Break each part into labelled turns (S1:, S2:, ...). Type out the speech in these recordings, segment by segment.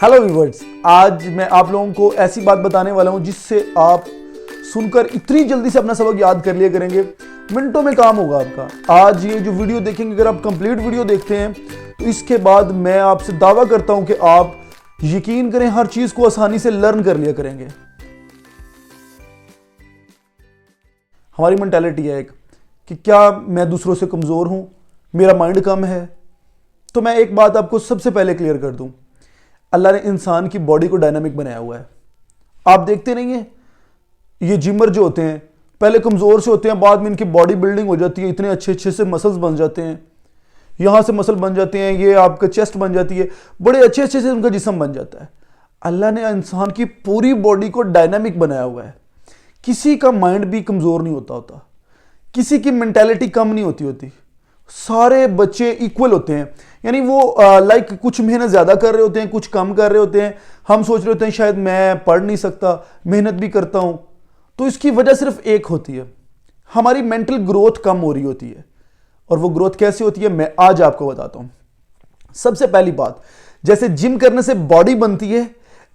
S1: Hello viewers, आज मैं आप लोगों को ऐसी बात बताने वाला हूं जिससे आप सुनकर इतनी जल्दी से अपना सबक याद कर लिया करेंगे, मिनटों में काम होगा आपका। आज ये जो वीडियो देखेंगे, अगर आप कंप्लीट वीडियो देखते हैं तो इसके बाद मैं आपसे दावा करता हूं कि आप यकीन करें हर चीज को आसानी से लर्न कर लिया करेंगे। हमारी मेंटालिटी है एक कि क्या मैं दूसरों से कमजोर हूं, मेरा माइंड कम है। तो मैं एक बात आपको सबसे पहले क्लियर कर दूं, अल्लाह ने इंसान की बॉडी को डायनामिक बनाया हुआ है। आप देखते नहीं है, ये जिमर जो होते हैं पहले कमजोर से होते हैं, बाद में इनकी बॉडी बिल्डिंग हो जाती है, इतने अच्छे अच्छे से मसल्स बन जाते हैं, यहां से मसल बन जाते हैं, ये आपका चेस्ट बन जाती है, बड़े अच्छे अच्छे से उनका जिस्म बन जाता है। अल्लाह ने इंसान की पूरी बॉडी को डायनामिक बनाया हुआ है। किसी का माइंड भी कमजोर नहीं होता, किसी की मेंटालिटी कम नहीं होती। सारे बच्चे इक्वल होते हैं, यानी वो लाइक कुछ मेहनत ज्यादा कर रहे होते हैं, कुछ कम कर रहे होते हैं। हम सोच रहे होते हैं शायद मैं पढ़ नहीं सकता, मेहनत भी करता हूं, तो इसकी वजह सिर्फ एक होती है, हमारी मेंटल ग्रोथ कम हो रही होती है। और वो ग्रोथ कैसे होती है मैं आज आपको बताता हूं। सबसे पहली बात, जैसे जिम करने से बॉडी बनती है,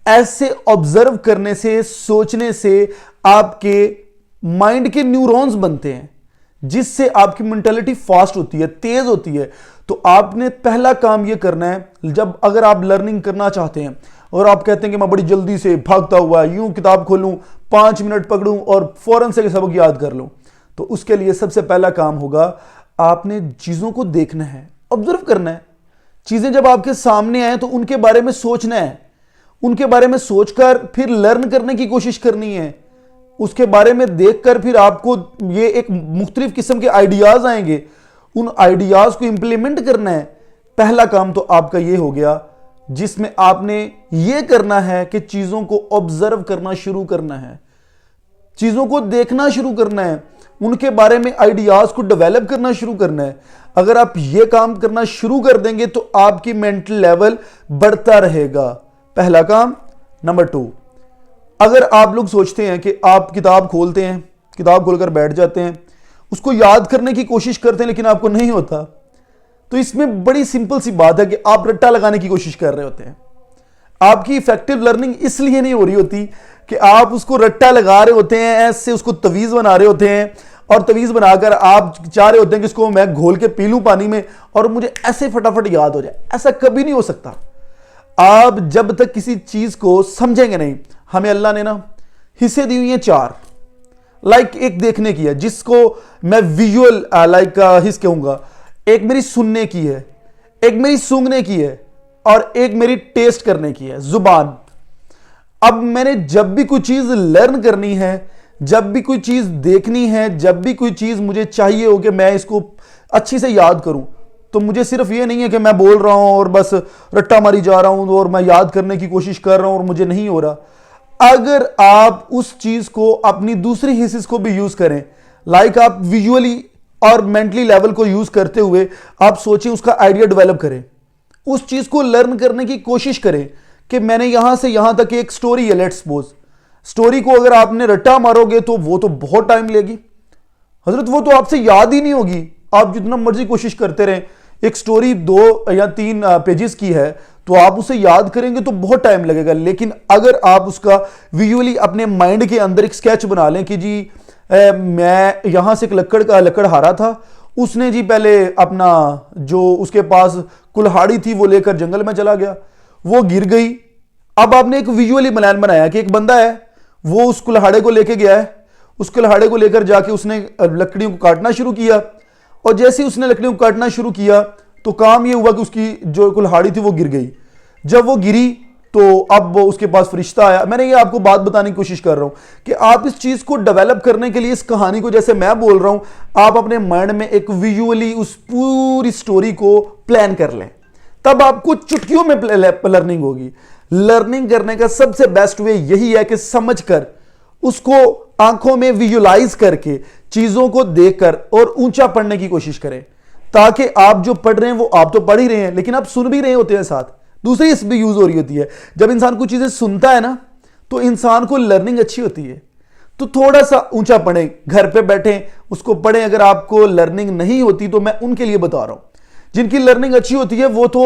S1: ऐसे ऑब्जर्व करने से, सोचने से आपके माइंड के न्यूरॉन्स बनते हैं, जिससे आपकी मेंटालिटी फास्ट होती है, तेज होती है। तो आपने पहला काम यह करना है, जब अगर आप लर्निंग करना चाहते हैं और आप कहते हैं कि मैं बड़ी जल्दी से भागता हुआ यूं किताब खोलूं, 5 मिनट पकड़ूं और फौरन से सबक याद कर लूं, तो उसके लिए सबसे पहला काम होगा, आपने चीजों को देखना है, ऑब्जर्व करना है। चीजें जब आपके सामने आए तो उनके बारे में सोचना है, उनके बारे में सोचकर फिर लर्न करने की कोशिश करनी है। उसके बारे में देखकर फिर आपको ये एक मुख्तलिफ किस्म के आइडियाज आएंगे, उन आइडियाज को इंप्लीमेंट करना है। पहला काम तो आपका ये हो गया, जिसमें आपने ये करना है कि चीजों को ऑब्जर्व करना शुरू करना है, चीजों को देखना शुरू करना है, उनके बारे में आइडियाज को डेवलप करना शुरू करना है। अगर आप ये काम करना शुरू कर देंगे तो आपकी मेंटल लेवल बढ़ता रहेगा। पहला काम। नंबर 2, अगर आप लोग सोचते हैं कि आप किताब खोलते हैं, किताब खोलकर बैठ जाते हैं, उसको याद करने की कोशिश करते हैं लेकिन आपको नहीं होता, तो इसमें बड़ी सिंपल सी बात है कि आप रट्टा लगाने की कोशिश कर रहे होते हैं। आपकी इफेक्टिव लर्निंग इसलिए नहीं हो रही होती कि आप उसको रट्टा लगा रहे होते हैं, ऐसे उसको तवीज बना रहे होते हैं, और तवीज बनाकर आप चाह रहे होते हैं कि इसको मैं घोल के पी लूं पानी में और मुझे ऐसे फटाफट याद हो जाए। ऐसा कभी नहीं हो सकता। आप जब तक किसी चीज को समझेंगे नहीं, हमें अल्लाह ने ना हिस्से दी हुई है 4, लाइक एक देखने की है, जिसको मैं विजुअल लाइक हिस्स कहूंगा, एक मेरी सुनने की है, एक मेरी सूंघने की है, और एक मेरी टेस्ट करने की है, जुबान। अब मैंने जब भी कोई चीज लर्न करनी है, जब भी कोई चीज देखनी है, जब भी कोई चीज मुझे चाहिए हो कि मैं इसको अच्छी से याद करूं, तो मुझे सिर्फ ये नहीं है कि मैं बोल रहा हूं और बस रट्टा मारी जा रहा हूं और मैं याद करने की कोशिश कर रहा हूं और मुझे नहीं हो रहा। अगर आप उस चीज को अपनी दूसरी हिस्सेस को भी यूज करें, लाइक आप विजुअली और मेंटली लेवल को यूज करते हुए आप सोचें, उसका आइडिया डेवलप करें, उस चीज को लर्न करने की कोशिश करें कि मैंने यहां से यहां तक एक स्टोरी है, लेट्स सपोज। स्टोरी को अगर आपने रट्टा मारोगे तो वो तो बहुत टाइम लेगी हजरत, वो तो आपसे याद ही नहीं होगी। आप जितना मर्जी कोशिश करते रहें, एक स्टोरी 2 या 3 पेजेस की है तो आप उसे याद करेंगे तो बहुत टाइम लगेगा। लेकिन अगर आप उसका विजुअली अपने माइंड के अंदर एक स्केच बना लें कि जी मैं यहां से एक लकड़हारा था, उसने जी पहले अपना जो उसके पास कुल्हाड़ी थी वो लेकर जंगल में चला गया, वो गिर गई। अब आपने एक विजुअली प्लान बनाया कि एक बंदा है, वो उस कुल्हाड़े को लेके गया है, उस कुल्हाड़े को लेकर जाके उसने लकड़ियों को काटना शुरू किया, और जैसे ही उसने लकड़ियों को काटना शुरू किया तो काम यह हुआ कि उसकी जो कुल्हाड़ी थी वो गिर गई। जब वो गिरी तो अब वो उसके पास फरिश्ता आया। मैंने ये आपको बात बताने की कोशिश कर रहा हूं कि आप इस चीज को डेवलप करने के लिए, इस कहानी को जैसे मैं बोल रहा हूं, आप अपने माइंड में एक विजुअली उस पूरी स्टोरी को प्लान कर लें, तब आपको चुटकियों में लर्निंग होगी। लर्निंग करने का सबसे बेस्ट वे यही है कि समझकर, उसको आंखों में विजुअलाइज करके, चीजों को देखकर और ऊंचा पढ़ने की कोशिश करें, ताकि आप जो पढ़ रहे हैं वो आप तो पढ़ ही रहे हैं लेकिन आप सुन भी रहे होते हैं, साथ दूसरी इस भी यूज हो रही होती है। जब इंसान कुछ चीजें सुनता है ना तो इंसान को लर्निंग अच्छी होती है। तो थोड़ा सा ऊंचा पढ़ें, घर पे बैठें उसको पढ़ें। अगर आपको लर्निंग नहीं होती तो मैं उनके लिए बता रहा हूं, जिनकी लर्निंग अच्छी होती है वो तो